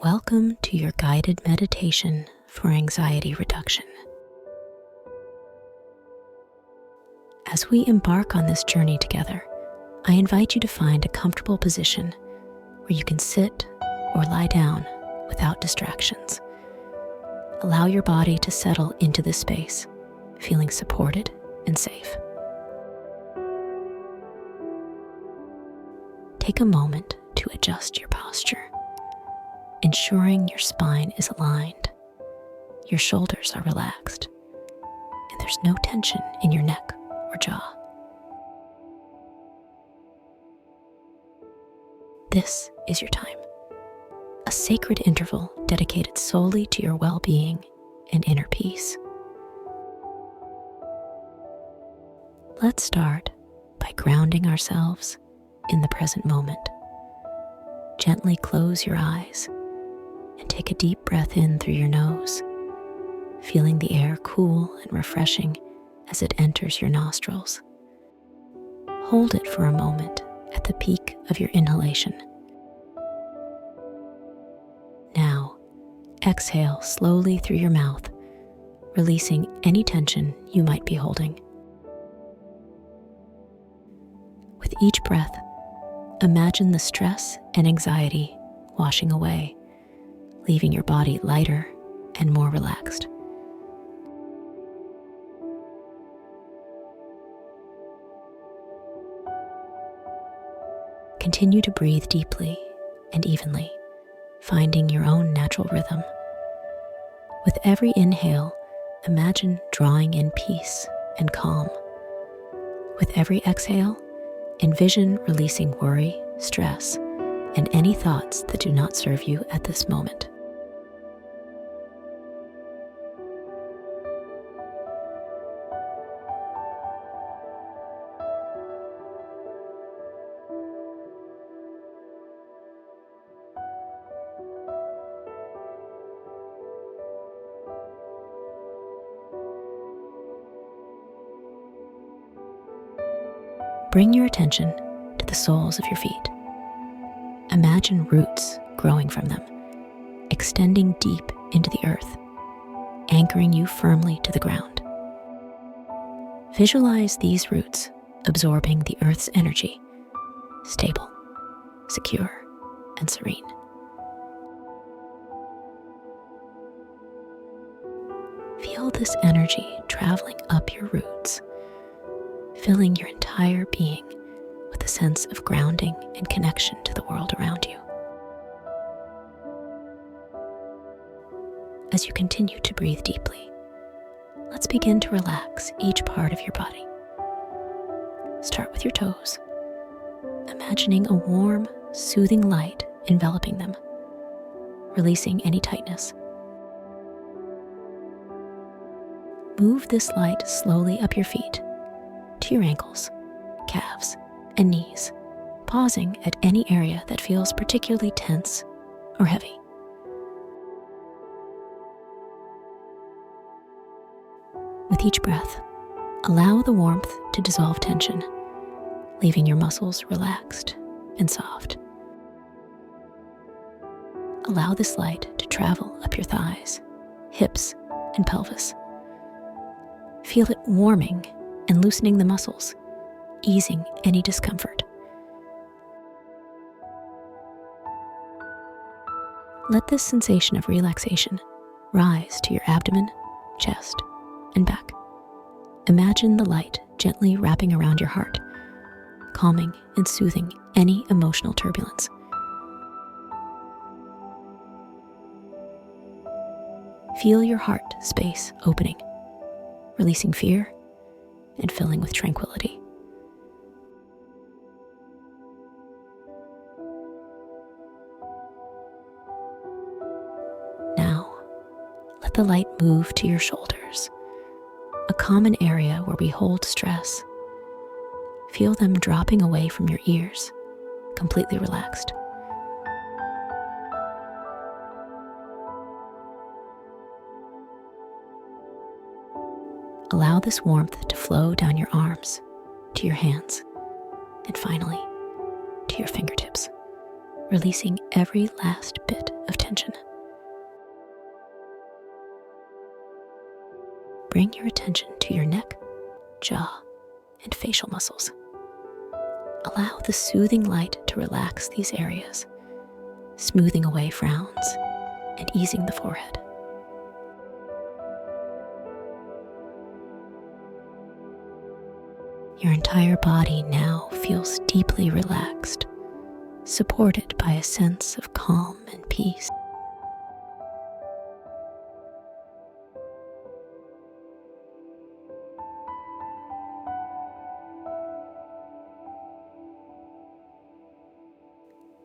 Welcome to your guided meditation for anxiety reduction. As we embark on this journey together, I invite you to find a comfortable position where you can sit or lie down without distractions. Allow your body to settle into this space, feeling supported and safe. Take a moment to adjust your posture, ensuring your spine is aligned, your shoulders are relaxed, and there's no tension in your neck or jaw. This is your time, a sacred interval dedicated solely to your well-being and inner peace. Let's start by grounding ourselves in the present moment. Gently close your eyes and take a deep breath in through your nose, feeling the air cool and refreshing as it enters your nostrils. Hold it for a moment at the peak of your inhalation. Now, exhale slowly through your mouth, releasing any tension you might be holding. With each breath, imagine the stress and anxiety washing away, leaving your body lighter and more relaxed. Continue to breathe deeply and evenly, finding your own natural rhythm. With every inhale, imagine drawing in peace and calm. With every exhale, envision releasing worry, stress, and any thoughts that do not serve you at this moment. Bring your attention to the soles of your feet. Imagine roots growing from them, extending deep into the earth, anchoring you firmly to the ground. Visualize these roots absorbing the earth's energy, stable, secure, and serene. Feel this energy traveling up your roots, filling your entire being with a sense of grounding and connection to the world around you. As you continue to breathe deeply, let's begin to relax each part of your body. Start with your toes, imagining a warm, soothing light enveloping them, releasing any tightness. Move this light slowly up your feet, to your ankles, calves, and knees, pausing at any area that feels particularly tense or heavy. With each breath, allow the warmth to dissolve tension, leaving your muscles relaxed and soft. Allow this light to travel up your thighs, hips, and pelvis. Feel it warming and loosening the muscles, easing any discomfort. Let this sensation of relaxation rise to your abdomen, chest, and back. Imagine the light gently wrapping around your heart, calming and soothing any emotional turbulence. Feel your heart space opening, releasing fear and filling with tranquility. Now, let the light move to your shoulders, a common area where we hold stress. Feel them dropping away from your ears, completely relaxed. Allow this warmth to flow down your arms, to your hands, and finally, to your fingertips, releasing every last bit of tension. tension. Bring your attention to your neck, jaw, and facial muscles. Allow the soothing light to relax these areas, smoothing away frowns and easing the forehead. Your entire body now feels deeply relaxed, supported by a sense of calm and peace.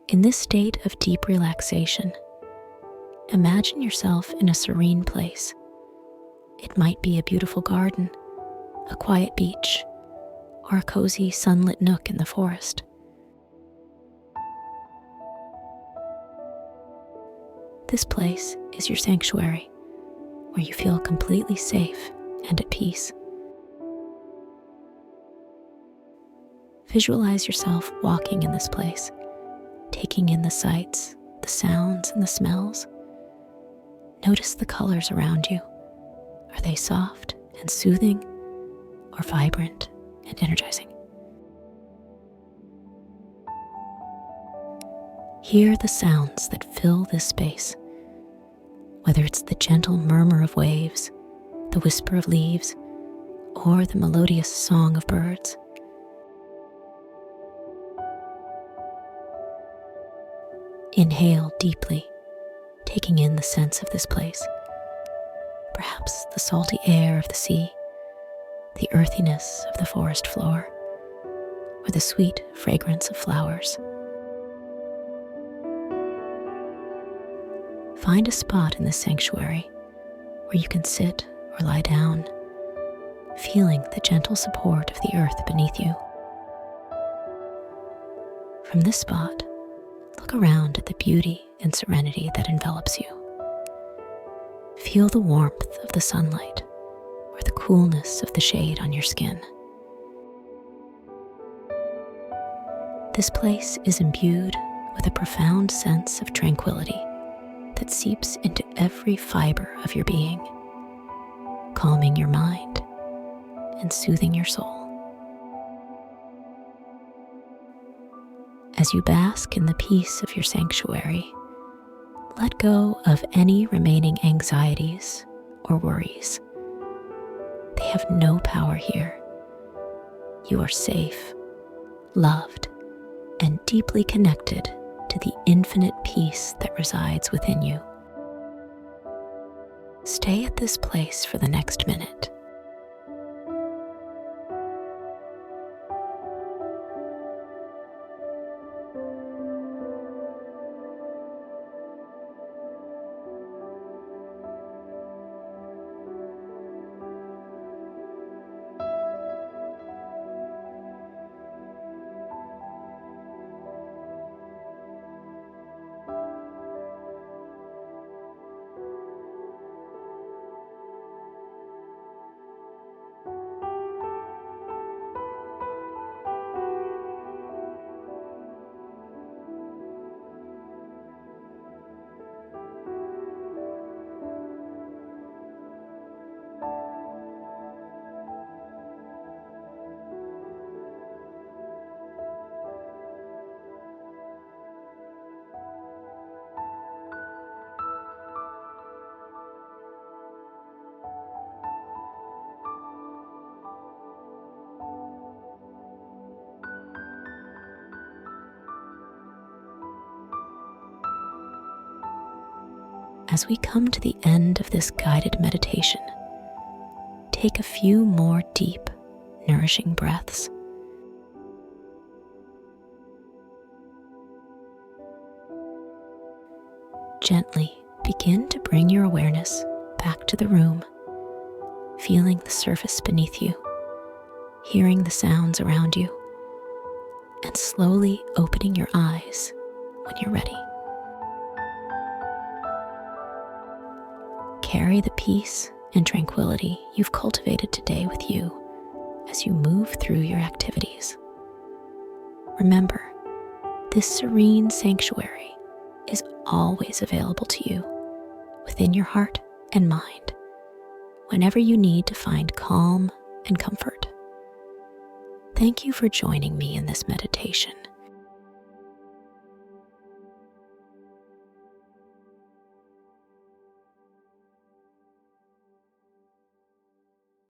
In this state of deep relaxation, imagine yourself in a serene place. It might be a beautiful garden, a quiet beach, or a cozy sunlit nook in the forest. This place is your sanctuary, where you feel completely safe and at peace. Visualize yourself walking in this place, taking in the sights, the sounds, and the smells. Notice the colors around you. Are they soft and soothing, or vibrant and energizing? Hear the sounds that fill this space, whether it's the gentle murmur of waves, the whisper of leaves, or the melodious song of birds. Inhale deeply, taking in the sense of this place. Perhaps the salty air of the sea, the earthiness of the forest floor, or the sweet fragrance of flowers. Find a spot in this sanctuary where you can sit or lie down, feeling the gentle support of the earth beneath you. From this spot, look around at the beauty and serenity that envelops you. Feel the warmth of the sunlight or the coolness of the shade on your skin. This place is imbued with a profound sense of tranquility that seeps into every fiber of your being, calming your mind and soothing your soul. As you bask in the peace of your sanctuary, let go of any remaining anxieties or worries. They have no power here. You are safe, loved, and deeply connected to the infinite peace that resides within you. Stay at this place for the next minute. As we come to the end of this guided meditation, take a few more deep, nourishing breaths. Gently begin to bring your awareness back to the room, feeling the surface beneath you, hearing the sounds around you, and slowly opening your eyes when you're ready. Carry the peace and tranquility you've cultivated today with you as you move through your activities. Remember, this serene sanctuary is always available to you within your heart and mind whenever you need to find calm and comfort. Thank you for joining me in this meditation,